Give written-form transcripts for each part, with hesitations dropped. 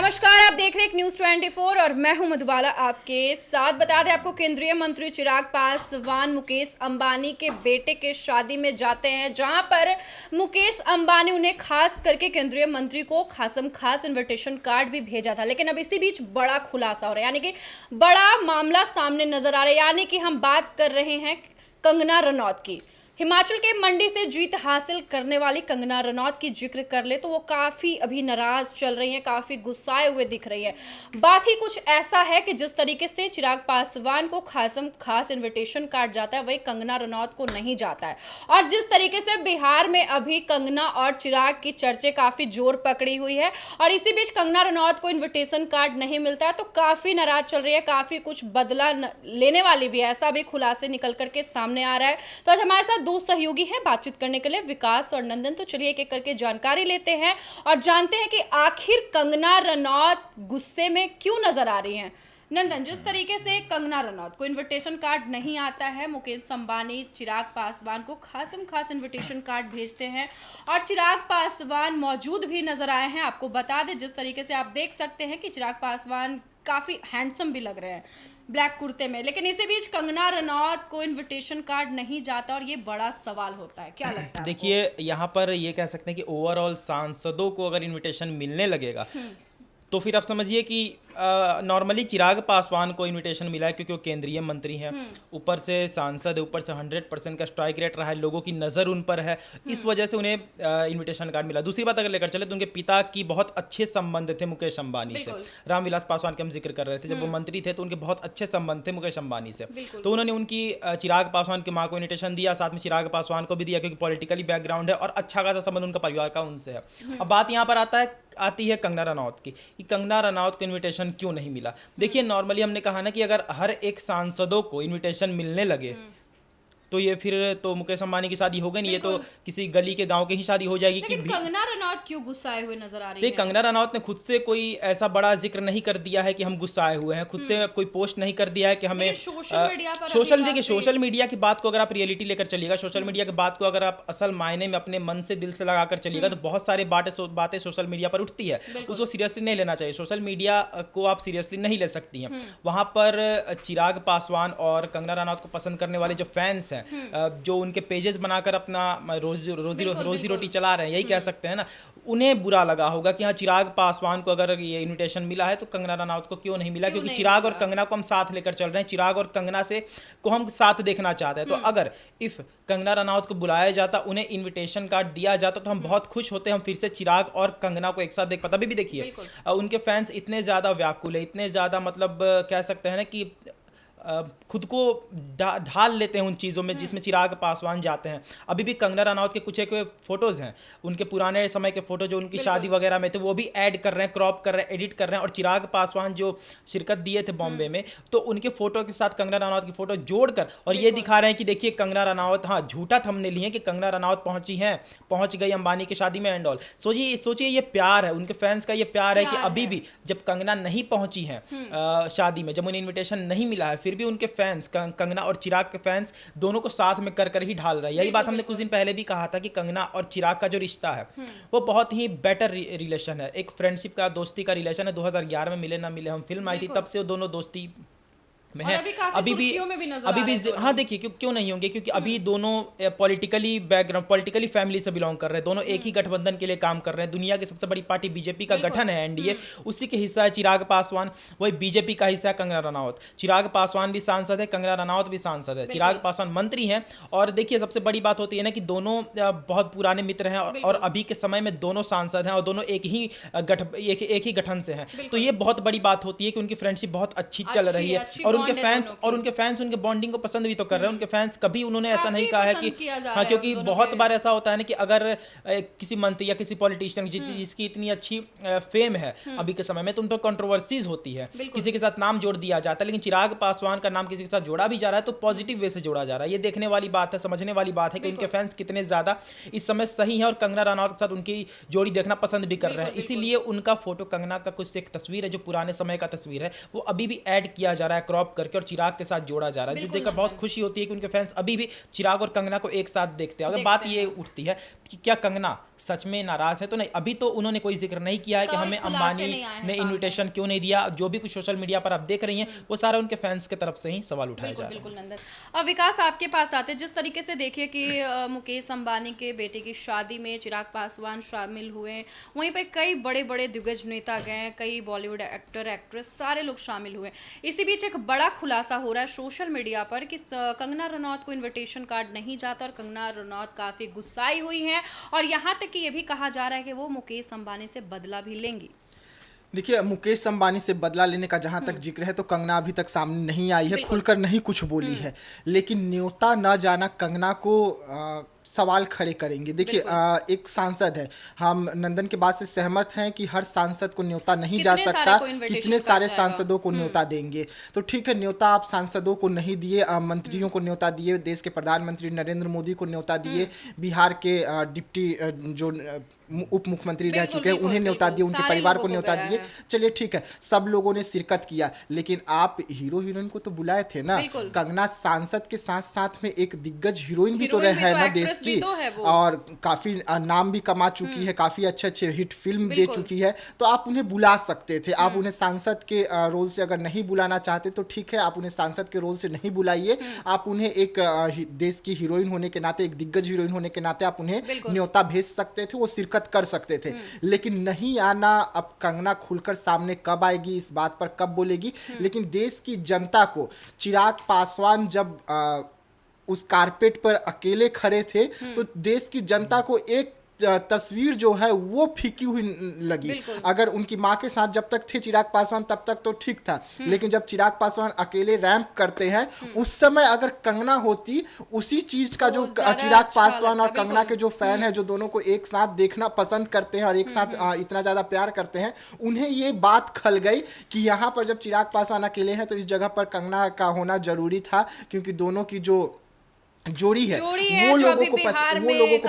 नमस्कार, आप देख रहे हैं न्यूज़ 24 और मैं हूं मधुबाला आपके साथ। बता दें आपको, केंद्रीय मंत्री चिराग पासवान मुकेश अंबानी के बेटे के शादी में जाते हैं, जहां पर मुकेश अंबानी उन्हें खास करके केंद्रीय मंत्री को खास इनविटेशन कार्ड भी भेजा था। लेकिन अब इसी बीच बड़ा खुलासा हो रहा है, यानी कि बड़ा मामला सामने नजर आ रहा है। यानी कि हम बात कर रहे हैं कंगना रनौत की। हिमाचल के मंडी से जीत हासिल करने वाली कंगना रनौत की जिक्र कर ले तो वो काफ़ी अभी नाराज चल रही हैं, काफ़ी गुस्साए हुए दिख रही हैं। बात ही कुछ ऐसा है कि जिस तरीके से चिराग पासवान को खास इनविटेशन कार्ड जाता है, वही कंगना रनौत को नहीं जाता है। और जिस तरीके से बिहार में अभी कंगना और चिराग की चर्चे काफ़ी जोर पकड़ी हुई है और इसी बीच कंगना रनौत को इन्विटेशन कार्ड नहीं मिलता है, तो काफ़ी नाराज चल रही है, काफ़ी कुछ बदला लेने वाली भी है, ऐसा भी खुलासे निकल करके सामने आ रहा है। तो आज हमारे साथ दो सहयोगी हैं बातचीत करने के लिए, विकास और नंदन। तो चलिए एक एक करके जानकारी लेते हैं और जानते हैं कि आखिर कंगना रनौत गुस्से में क्यों नजर आ रही हैं। नंदन, जिस तरीके से कंगना रनौत को इनविटेशन कार्ड नहीं आता है, मुकेश अंबानी चिराग पासवान को खास इनविटेशन कार्ड भेजते हैं और चिराग पासवान मौजूद भी नजर आए हैं। आपको बता दें, जिस तरीके से आप देख सकते हैं कि चिराग पासवान काफी हैंडसम भी लग रहे हैं ब्लैक कुर्ते में, लेकिन इसी बीच कंगना रनौत को इनविटेशन कार्ड नहीं जाता और ये बड़ा सवाल होता है। क्या लगता है? देखिए, यहाँ पर ये कह सकते हैं कि ओवरऑल सांसदों को अगर इनविटेशन मिलने लगेगा तो फिर आप समझिए कि नॉर्मली चिराग पासवान को इनविटेशन मिला है क्योंकि वो केंद्रीय मंत्री हैं, ऊपर से सांसद है, ऊपर से 100% का स्ट्राइक रेट रहा है, लोगों की नज़र उन पर है, इस वजह से उन्हें इनविटेशन कार्ड मिला। दूसरी बात अगर लेकर चले तो उनके पिता की बहुत अच्छे संबंध थे मुकेश अंबानी से। रामविलास पासवान के हम जिक्र कर रहे थे, जब वो मंत्री थे तो उनके बहुत अच्छे संबंध थे मुकेश अंबानी से। तो उन्होंने उनकी चिराग पासवान की माँ को इनविटेशन दिया, साथ में चिराग पासवान को भी दिया क्योंकि पॉलिटिकली बैकग्राउंड है और अच्छा खासा संबंध उनका परिवार का उनसे है। अब बात यहाँ पर आती है कंगना रनौत की कि कंगना रनौत को इनविटेशन क्यों नहीं मिला। देखिए, नॉर्मली हमने कहा ना कि अगर हर एक सांसदों को इनविटेशन मिलने लगे तो ये फिर तो मुकेश अंबानी की शादी हो गई नहीं, ये तो किसी गली के गांव की ही शादी हो जाएगी। कि कंगना रनौत क्यों गुस्साए हुए नजर आ रही है? कंगना रनौत ने खुद से कोई ऐसा बड़ा जिक्र नहीं कर दिया है कि हम गुस्साए हुए हैं, खुद से कोई पोस्ट नहीं कर दिया है कि हमें सोशल मीडिया की बात को अगर आप रियलिटी लेकर चलिएगा, सोशल मीडिया की बात को अगर आप असल मायने में अपने मन से दिल से लगा कर चलिएगा तो बहुत सारे बातें सोशल मीडिया पर उठती है, उसको सीरियसली नहीं लेना चाहिए। सोशल मीडिया को आप सीरियसली नहीं ले सकती हैं। वहां पर चिराग पासवान और कंगना रनौत को पसंद करने वाले जो फैंस हैं, जो उनके पेजेस बनाकर अपना रोजी रोटी चला रहे हैं, यही कह सकते हैं ना, उन्हें बुरा लगा होगा कि हाँ, चिराग पासवान को अगर ये इनविटेशन मिला है तो कंगना रनौत को क्यों नहीं मिला, क्योंकि चिराग और कंगना को हम साथ लेकर चल रहे हैं, चिराग और कंगना से को हम साथ देखना चाहते हैं। तो अगर इफ कंगना रनौत को बुलाया जाता, उन्हें इनविटेशन कार्ड दिया जाता तो हम बहुत खुश होते, हम फिर से चिराग और कंगना को एक साथ देख पाते। अभी भी देखिए, उनके फैंस इतने ज्यादा व्याकुल है, इतने ज्यादा मतलब कह सकते हैं ना कि खुद को ढाल लेते हैं उन चीज़ों में जिसमें चिराग पासवान जाते हैं। अभी भी कंगना रनौत के कुछ एक फोटोज़ हैं, उनके पुराने समय के फोटो जो उनकी शादी वगैरह में थे, वो भी ऐड कर रहे हैं, क्रॉप कर रहे हैं, एडिट कर रहे हैं। और चिराग पासवान जो शिरकत दिए थे बॉम्बे में, तो उनके फोटो के साथ कंगना रनौत की फोटो जोड़कर और ये दिखा रहे हैं कि देखिए कंगना रनौत, हाँ, झूठा थंबनेल लिए कि कंगना रनौत पहुंच गई अंबानी की शादी में एंड ऑल। सोचिए ये प्यार है, उनके फैंस का ये प्यार है कि अभी भी जब कंगना नहीं पहुंची है शादी में, जब उन्हें इन्विटेशन नहीं मिला है, फिर भी उनके फैंस, कंगना और चिराग के फैंस दोनों को साथ में कर ही ढाल रहा है। यही बात हमने कुछ दिन पहले भी कहा था कि कंगना और चिराग का जो रिश्ता है वो बहुत ही बेटर रिलेशन है, एक फ्रेंडशिप का, दोस्ती का रिलेशन है। 2011 में मिले ना मिले, हम फिल्म आई थी तब से वो दोनों दोस्ती में है। अभी भी हाँ, देखिए क्यों नहीं होंगे, क्योंकि अभी दोनों पॉलिटिकली फैमिली से बिलोंग कर रहे हैं, दोनों एक ही गठबंधन के लिए काम कर रहे हैं। दुनिया की सबसे बड़ी पार्टी बीजेपी का गठन है एनडीए, उसी के हिस्सा है चिराग पासवान, वही बीजेपी का हिस्सा है कंगना रनौत। चिराग पासवान भी सांसद है, कंगना रनौत भी सांसद है, चिराग पासवान मंत्री हैं। और देखिए, सबसे बड़ी बात होती है ना कि दोनों बहुत पुराने मित्र हैं और अभी के समय में दोनों सांसद हैं और दोनों एक ही गठन से हैं। तो ये बहुत बड़ी बात होती है कि उनकी फ्रेंडशिप बहुत अच्छी चल रही है और उनके फैंस उनके बॉन्डिंग को पसंद भी तो कर रहे हैं। उनके फैंस कभी उन्होंने ऐसा नहीं कहा है कि हाँ, क्योंकि बहुत बार ऐसा होता है ना कि अगर किसी मंत्री या किसी पॉलिटिशियन जिसकी इतनी अच्छी फेम है अभी के समय में, तो उन पर कंट्रोवर्सीज होती है, किसी के साथ नाम जोड़ दिया जाता है। लेकिन चिराग पासवान का नाम किसी के साथ जोड़ा भी जा रहा है तो पॉजिटिव वे से जोड़ा जा रहा है। ये देखने वाली बात है, समझने वाली बात है कि उनके फैंस कितने ज्यादा इस समय सही है और कंगना रनौत के साथ उनकी जोड़ी देखना पसंद भी कर रहे हैं। इसीलिए उनका फोटो, कंगना का कुछ एक तस्वीर है जो पुराने समय का तस्वीर है, वो अभी भी ऐड किया जा रहा है क्रॉप करके और चिराग के साथ जोड़ा जा रहा है, जो देखकर बहुत खुशी होती है कि उनके फैंस अभी भी चिराग और कंगना को एक साथ देखते हैं। अगर बात ये उठती है कि क्या कंगना सच में नाराज है तो नहीं, अभी तो उन्होंने कोई जिक्र नहीं किया है कि हमें अंबानी ने इनविटेशन क्यों नहीं दिया। जो भी कुछ सोशल मीडिया पर आप देख रही हैं वो सारा उनके फैंस की तरफ से ही सवाल उठाया जा रहा है। बिल्कुल नंदन, अब विकास आपके पास आते हैं। जिस तरीके से देखिए कि मुकेश अंबानी के बेटे की शादी में चिराग पासवान शामिल हुए, वहीं पे कई बड़े बड़े दिग्गज नेता गए, कई बॉलीवुड एक्टर एक्ट्रेस सारे लोग शामिल हुए। इसी बीच एक बड़ा खुलासा हो रहा है सोशल मीडिया पर कि कंगना रनौत को इन्विटेशन कार्ड नहीं जाता और कंगना रनौत काफी गुस्साई हुई हैं और यहाँ तक कि ये भी कहा जा रहा है कि वो मुकेश अंबानी से बदला भी लेंगी। देखिए, मुकेश अंबानी से बदला लेने का जहां तक जिक्र है तो कंगना अभी तक सामने नहीं आई है, खुलकर नहीं कुछ बोली है, लेकिन न्योता न जाना कंगना को सवाल खड़े करेंगे। देखिए, एक सांसद है, हम नंदन के बात से सहमत हैं कि हर सांसद को न्योता नहीं जा सकता, कितने सारे सांसदों को न्योता देंगे। तो ठीक है, न्योता आप सांसदों को नहीं दिए, मंत्रियों को न्योता दिए, देश के प्रधानमंत्री नरेंद्र मोदी को न्योता दिए, बिहार के डिप्टी जो उप मुख्यमंत्री रह चुके हैं उन्हें न्योता दिए, उनके परिवार को न्योता दिए। चलिए ठीक है, सब लोगों ने शिरकत किया, लेकिन आप हीरो हीरोइन को तो बुलाए थे ना। कंगना सांसद के साथ साथ में एक दिग्गज हीरोइन भी तो रहे है ना देश की, और काफी नाम भी कमा चुकी है, काफी अच्छे हिट फिल्म दे चुकी है, तो आप उन्हें बुला सकते थे। आप उन्हें सांसद के रोल से अगर नहीं बुलाना चाहते तो ठीक है, आप उन्हें सांसद के रोल से नहीं बुलाइए, आप उन्हें एक देश की हीरोइन होने के नाते, एक दिग्गज हीरोइन होने के नाते आप उन्हें न्योता भेज सकते थे, वो शिरकत कर सकते थे, लेकिन नहीं आना। अब कंगना खुलकर सामने कब आएगी, इस बात पर कब बोलेगी, लेकिन देश की जनता को चिराग पासवान जब उस कारपेट पर अकेले खड़े थे तो देश की जनता को एक तस्वीर जो है वो फीकी हुई लगी। अगर उनकी माँ के साथ जब तक थे चिराग पासवान तब तक तो ठीक था, लेकिन जब चिराग पासवान अकेले रैंप करते हैं उस समय अगर कंगना होती, उसी चीज का जो चिराग पासवान और कंगना के जो फैन है, जो दोनों को एक साथ देखना पसंद करते हैं और एक साथ इतना ज्यादा प्यार करते हैं, उन्हें ये बात खल गई कि यहाँ पर जब चिराग पासवान अकेले हैं तो इस जगह पर कंगना का होना जरूरी था, क्योंकि दोनों की जो जोड़ी है वो लोगों को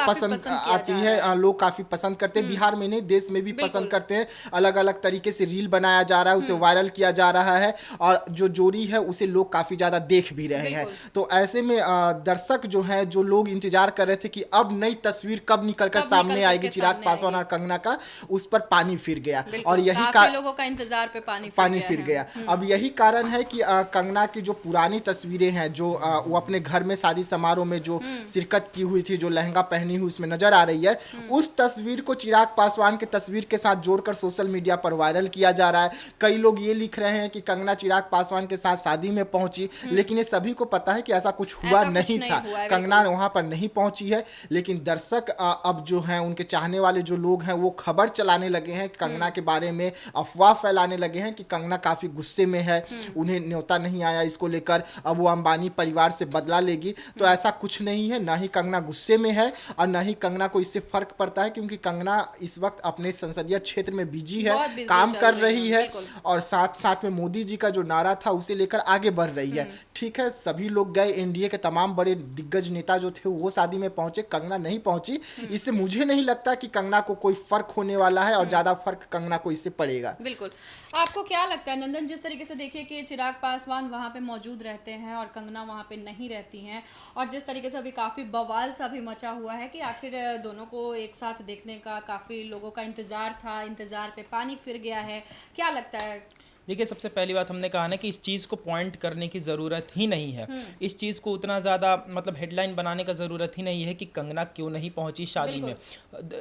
पसंद आती है, लोग काफी पसंद करते हैं, बिहार में नहीं देश में भी पसंद करते हैं। अलग अलग तरीके से रील बनाया जा रहा है, उसे वायरल किया जा रहा है, और जो जोड़ी है उसे लोग काफी ज्यादा देख भी रहे हैं। तो ऐसे में दर्शक जो है, जो लोग इंतजार कर रहे थे कि अब नई तस्वीर कब निकलकर सामने आएगी चिराग पासवान और कंगना का, उस पर पानी फिर गया, और यही लोगों का इंतजार पे पानी फिर गया। अब यही कारण है कि कंगना की जो पुरानी तस्वीरें हैं, जो वो अपने घर में शादी समारोह में जो शिरकत की हुई थी, जो लहंगा पहनी हुई उसमें नजर आ रही है, उस तस्वीर को चिराग पासवान के तस्वीर के साथ जोड़कर सोशल मीडिया पर वायरल किया जा रहा है। कई लोग ये लिख रहे हैं कि कंगना चिराग पासवान के साथ शादी में पहुंची, लेकिन ये सभी को पता है कि ऐसा कुछ हुआ नहीं था, कंगना वहां पर नहीं पहुंची है। लेकिन दर्शक अब जो है, उनके चाहने वाले जो लोग हैं, वो खबर चलाने लगे हैं कंगना के बारे में, अफवाह फैलाने लगे हैं कि कंगना काफी गुस्से में है, उन्हें न्योता नहीं आया, इसको लेकर अब वो अंबानी परिवार से बदला लेगी। तो ऐसा कुछ नहीं है, ना ही कंगना गुस्से में है और ना ही कंगना को इससे फर्क पड़ता है, क्योंकि कंगना इस वक्त अपने संसदीय क्षेत्र में बिजी है, काम कर रही है, और साथ साथ में मोदी जी का जो नारा था उसे लेकर आगे बढ़ रही है। ठीक है, सभी लोग गए, एनडीए के तमाम बड़े दिग्गज नेता जो थे वो शादी में पहुंचे, कंगना नहीं पहुंची। इससे मुझे नहीं लगता कि कंगना को कोई फर्क होने वाला है, और ज्यादा फर्क कंगना को इससे पड़ेगा। बिल्कुल। आपको क्या लगता है नंदन, जिस तरीके से देखिए कि चिराग पासवान वहां पे मौजूद रहते हैं और कंगना वहां पे नहीं रहती हैं, और जिस तरीके से अभी काफी बवाल सा भी मचा हुआ है कि आखिर दोनों को एक साथ देखने का काफी लोगों का इंतजार था, इंतजार पे पानी फिर गया है, क्या लगता है? देखिए, सबसे पहली बात हमने कहा ना कि इस चीज़ को पॉइंट करने की ज़रूरत ही नहीं है, इस चीज़ को उतना ज़्यादा मतलब हेडलाइन बनाने का ज़रूरत ही नहीं है कि कंगना क्यों नहीं पहुंची शादी में।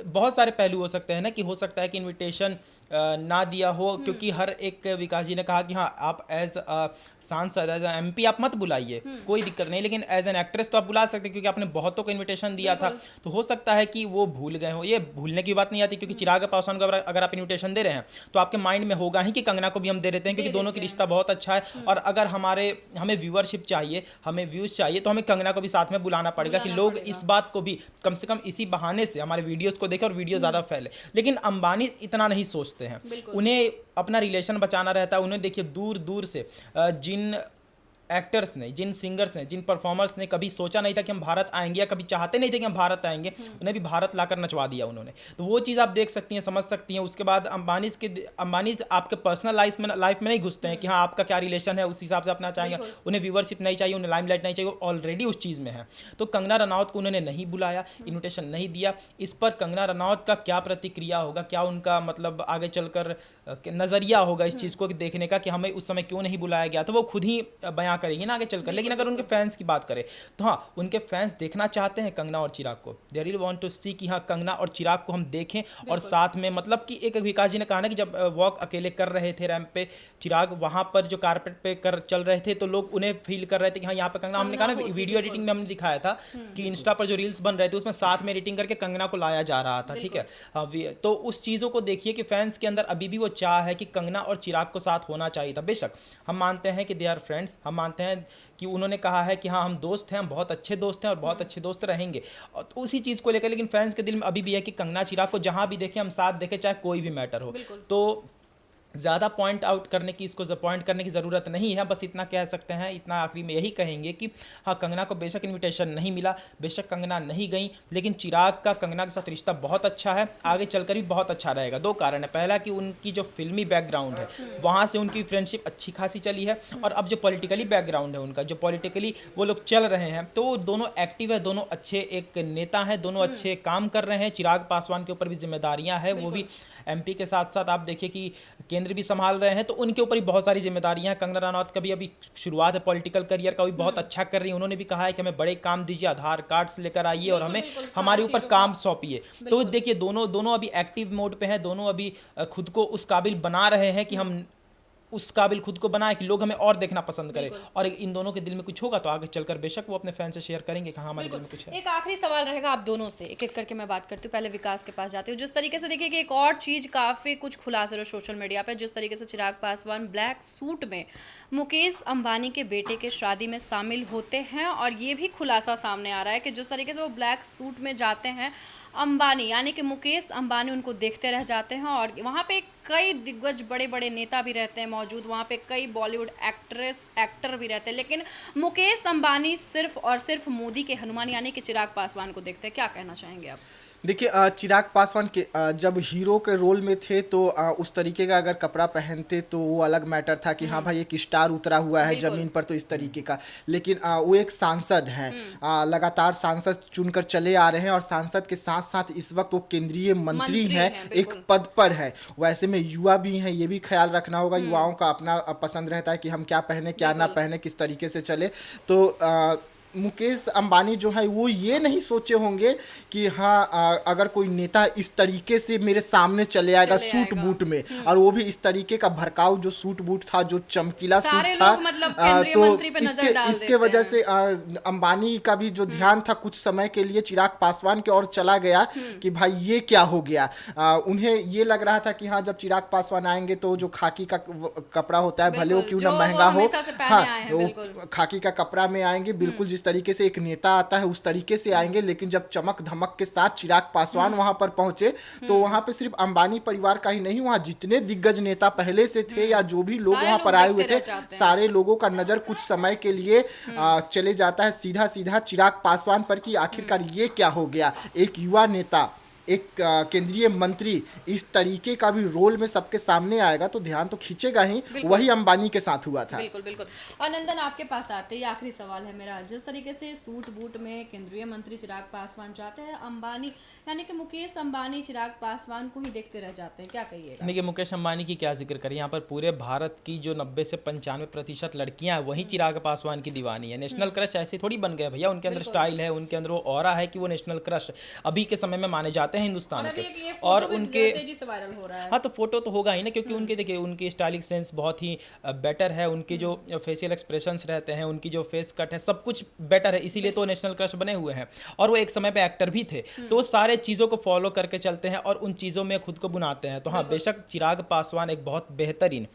बहुत सारे पहलू हो सकते हैं ना, कि हो सकता है कि इनविटेशन ना दिया हो, क्योंकि हर एक, विकास जी ने कहा कि हाँ आप एज सांसद, एज एमपी आप मत बुलाइए, कोई दिक्कत नहीं, लेकिन एज एन एक्ट्रेस तो आप बुला सकते, क्योंकि आपने बहुतों को इन्विटेशन दिया था। तो हो सकता है कि वो भूल गए हो, ये भूलने की बात नहीं आती, क्योंकि चिराग पासवान को अगर आप इन्विटेशन दे रहे हैं तो आपके माइंड में होगा ही कि कंगना को भी हम दे देते हैं, क्योंकि दोनों की रिश्ता बहुत अच्छा है, और अगर हमें व्यूअरशिप चाहिए, हमें व्यूज चाहिए, तो हमें कंगना को भी साथ में बुलाना पड़ेगा कि लोग इस बात को भी कम से कम इसी बहाने से हमारे वीडियोस को देखें और वीडियो ज्यादा फैले। लेकिन अंबानी इतना नहीं सोचते हैं, उन्हें अपना रिलेशन बचाना रहता है। उन्हें देखिए, दूर दूर से जिन एक्टर्स ने, जिन सिंगर्स ने, जिन परफॉर्मर्स ने कभी सोचा नहीं था कि हम भारत आएंगे या कभी चाहते नहीं थे कि हम भारत आएंगे, उन्हें भी भारत लाकर नचवा दिया उन्होंने। तो वो चीज़ आप देख सकती हैं, समझ सकती हैं। उसके बाद अंबानीज आपके पर्सनल लाइफ में नहीं घुसते हैं कि हाँ आपका क्या रिलेशन है, उस हिसाब से अपना चाहेंगे। उन्हें व्यूवरशिप नहीं चाहिए, उन्हें लाइमलाइट नहीं चाहिए, ऑलरेडी उस चीज़ में है। तो कंगना रनौत को उन्होंने नहीं बुलाया, इन्विटेशन नहीं दिया। इस पर कंगना रनौत का क्या प्रतिक्रिया होगा, क्या उनका मतलब आगे चलकर नज़रिया होगा इस चीज़ को देखने का कि हमें उस समय क्यों नहीं बुलाया गया, तो वो खुद ही बयां करेंगे ना आगे चलकर। लेकिन अगर उनके फैंस की बात करें तो हाँ, उनके फैंस देखना चाहते हैं कंगना और चिराग को। दे रियली वांट टू सी कि हाँ कंगना और चिराग को हम देखें और साथ में, मतलब कि एक विकास जी ने कहा ना कि जब वॉक अकेले कर रहे थे रैंप पे चिराग, वहां पर जो कारपेट पे चल रहे थे तो लोग उन्हें फील कर रहे थे कि हाँ यहाँ पे कंगना। हमने कहा ना वीडियो एडिटिंग में हमने दिखाया था कि इंस्टा पर जो रील्स बन रहे थे उसमें साथ में एडिटिंग करके कंगना को लाया जा रहा था, ठीक है। तो उस चीज़ों को देखिए कि फैंस के अंदर अभी भी वो चाह है कि कंगना और चिराग को साथ होना चाहिए था। बेशक हम मानते हैं कि दे आर फ्रेंड्स, हम मानते हैं कि उन्होंने कहा है कि हाँ हम दोस्त हैं, हम बहुत अच्छे दोस्त हैं और बहुत अच्छे दोस्त रहेंगे, और तो उसी चीज़ को लेकर। लेकिन फैंस के दिल में अभी भी है कि कंगना चिराग को जहाँ भी देखें हम साथ देखें, चाहे कोई भी मैटर हो। तो ज़्यादा पॉइंट आउट करने की, इसको पॉइंट करने की ज़रूरत नहीं है। बस इतना कह सकते हैं, इतना आखिरी में यही कहेंगे कि हाँ कंगना को बेशक इनविटेशन नहीं मिला, बेशक कंगना नहीं गई, लेकिन चिराग का कंगना के साथ रिश्ता बहुत अच्छा है, आगे चलकर भी बहुत अच्छा रहेगा। दो कारण है। पहला कि उनकी जो फिल्मी बैकग्राउंड है वहाँ से उनकी फ्रेंडशिप अच्छी खासी चली है, और अब जो पॉलिटिकली बैकग्राउंड है उनका, जो पॉलिटिकली वो लोग चल रहे हैं, तो दोनों एक्टिव है, दोनों अच्छे एक नेता हैं, दोनों अच्छे काम कर रहे हैं। चिराग पासवान के ऊपर भी जिम्मेदारियाँ हैं, वो भी एमपी के साथ साथ आप देखिए कि केंद्र भी संभाल रहे हैं, तो उनके ऊपर भी बहुत सारी जिम्मेदारियां हैं। कंगना रनौत का भी अभी शुरुआत है पॉलिटिकल करियर का, भी बहुत अच्छा कर रही है। उन्होंने भी कहा है कि हमें बड़े काम दीजिए, आधार कार्ड से लेकर आइए और हमें हमारे ऊपर काम सौंपिए। तो देखिए दोनों अभी एक्टिव मोड पे हैं, दोनों अभी खुद को उस काबिल बना रहे हैं कि हम उस काबिल खुद को बनाए कि लोग हमें और देखना पसंद करें। और इन दोनों के दिल में कुछ होगा तो आगे चलकर बेशक वो अपने फैन से शेयर करेंगे कि हाँ हमारे दिल में कुछ है। एक आखिरी सवाल रहेगा आप दोनों से, एक एक करके मैं बात करती हूँ। पहले विकास के पास जाती हूँ। जिस तरीके से देखिए कि एक और चीज़ काफ़ी कुछ खुलासे रहे सोशल मीडिया पे, जिस तरीके से चिराग पासवान ब्लैक सूट में मुकेश अंबानी के बेटे के शादी में शामिल होते हैं, और ये भी खुलासा सामने आ रहा है कि जिस तरीके से वो ब्लैक सूट में जाते हैं, अंबानी यानी कि मुकेश अंबानी उनको देखते रह जाते हैं, और वहाँ पे कई दिग्गज बड़े बड़े नेता भी रहते हैं मौजूद, वहाँ पे कई बॉलीवुड एक्टर भी रहते हैं, लेकिन मुकेश अंबानी सिर्फ और सिर्फ मोदी के हनुमान यानी कि चिराग पासवान को देखते हैं। क्या कहना चाहेंगे आप? देखिए चिराग पासवान के जब हीरो के रोल में थे तो उस तरीके का अगर कपड़ा पहनते तो वो अलग मैटर था कि हाँ भाई एक स्टार उतरा हुआ है ज़मीन पर, तो इस तरीके का। लेकिन वो एक सांसद हैं, लगातार सांसद चुनकर चले आ रहे हैं, और सांसद के साथ साथ इस वक्त वो केंद्रीय मंत्री हैं, एक पद पर है। वैसे में युवा भी हैं, ये भी ख्याल रखना होगा, युवाओं का अपना पसंद रहता है कि हम क्या पहने क्या ना पहने, किस तरीके से चले। तो मुकेश अंबानी जो है वो ये नहीं सोचे होंगे कि हाँ अगर कोई नेता इस तरीके से मेरे सामने चले आएगा सूट बूट में, और वो भी इस तरीके का भड़काऊ जो सूट बूट था, जो चमकीला सूट था, मतलब तो इसके वजह से अंबानी का भी जो ध्यान था कुछ समय के लिए चिराग पासवान की ओर चला गया कि भाई ये क्या हो गया। उन्हें ये लग रहा था कि हाँ जब चिराग पासवान आएंगे तो जो खाकी का कपड़ा होता है, भले वो क्यों ना महंगा हो, हाँ वो खाकी का कपड़ा में आएंगे, बिल्कुल जिस तरीके से एक नेता आता है उस तरीके से आएंगे। लेकिन जब चमक धमक के साथ चिराग पासवान वहां पर पहुंचे तो वहां पे सिर्फ अंबानी परिवार का ही नहीं, वहां जितने दिग्गज नेता पहले से थे या जो भी लोग वहां पर आए हुए थे, सारे लोगों का नजर कुछ समय के लिए चले जाता है सीधा सीधा चिराग पासवान पर कि आखिरकार ये क्या हो गया। एक युवा नेता, एक केंद्रीय मंत्री इस तरीके का भी रोल में सबके सामने आएगा तो ध्यान तो खींचेगा ही। वही अंबानी के साथ हुआ था। बिल्कुल बिल्कुल। और नंदन आपके पास आते ही आखिरी सवाल है मेरा, जिस तरीके से सूट बूट में केंद्रीय मंत्री चिराग पासवान जाते हैं, अंबानी यानी कि मुकेश अंबानी चिराग पासवान को ही देखते रह जाते हैं, क्या कहिएगा? देखिए मुकेश अंबानी की क्या जिक्र करें, यहाँ पर पूरे भारत की जो 90 से 95% लड़कियां हैं वही चिराग पासवान की दीवानी है। नेशनल क्रश ऐसे थोड़ी बन गए भैया, उनके अंदर स्टाइल है, उनके अंदर वो ऑरा है कि वो नेशनल क्रश अभी के समय में माने जाते हैं हिंदुस्तान के। और उनके तेजी से वायरल हो रहा है। हाँ तो फोटो तो होगा ही ना, क्योंकि उनके देखिए उनकी स्टाइलिंग सेंस बहुत ही बेटर है, उनके जो फेशियल एक्सप्रेशंस रहते हैं, उनकी जो फेस कट है, सब कुछ बेटर है, इसीलिए तो नेशनल क्रश बने हुए हैं। और वो एक समय पे एक्टर भी थे, तो वो सारे चीज़ों को फॉलो करके चलते हैं और उन चीज़ों में खुद को बुनाते हैं। तो हाँ बेशक चिराग पासवान एक बहुत बेहतरीन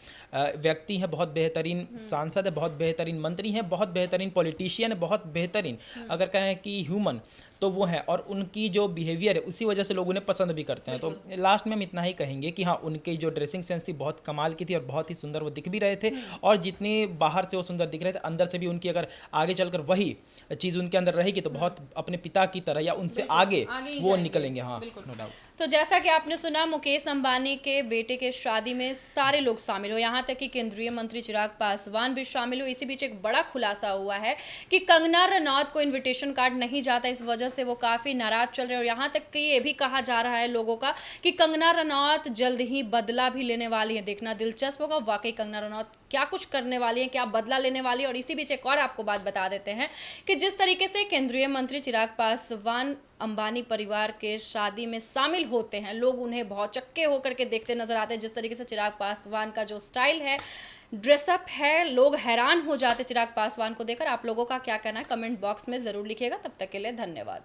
व्यक्ति है, बहुत बेहतरीन सांसद है, बहुत बेहतरीन मंत्री हैं, बहुत बेहतरीन पॉलिटिशियन है, बहुत बेहतरीन अगर कहें कि ह्यूमन, तो वो है, और उनकी जो बिहेवियर है उसी वजह से लोग उन्हें पसंद भी करते हैं। तो लास्ट में हम इतना ही कहेंगे कि हाँ, उनकी जो ड्रेसिंग सेंस थी बहुत कमाल की थी और बहुत ही सुंदर वो दिख भी रहे थे, और जितनी बाहर से वो सुंदर दिख रहे थे, अंदर से भी उनकी अगर आगे चलकर वही चीज़ उनके अंदर रहेगी तो बहुत अपने पिता की तरह या उनसे आगे ही वो जाएंगे। निकलेंगे। हाँ, नो डाउट। तो जैसा कि आपने सुना, मुकेश अंबानी के बेटे के शादी में सारे लोग शामिल हो, यहाँ तक कि केंद्रीय मंत्री चिराग पासवान भी शामिल हो। इसी बीच एक बड़ा खुलासा हुआ है कि कंगना रनौत को इनविटेशन कार्ड नहीं जाता, इस वजह से वो काफ़ी नाराज चल रहे हैं। और यहाँ तक कि ये भी कहा जा रहा है लोगों का कि कंगना रनौत जल्द ही बदला भी लेने वाली है। देखना दिलचस्प होगा वाकई कंगना रनौत क्या कुछ करने वाली है, क्या बदला लेने वाली है। और इसी बीच एक और आपको बात बता देते हैं कि जिस तरीके से केंद्रीय मंत्री चिराग पासवान अंबानी परिवार के शादी में शामिल होते हैं, लोग उन्हें बहुत चक्के होकर के देखते नजर आते हैं। जिस तरीके से चिराग पासवान का जो स्टाइल है, ड्रेसअप है, लोग हैरान हो जाते चिराग पासवान को देखकर। आप लोगों का क्या कहना है कमेंट बॉक्स में जरूर लिखिएगा। तब तक के लिए धन्यवाद।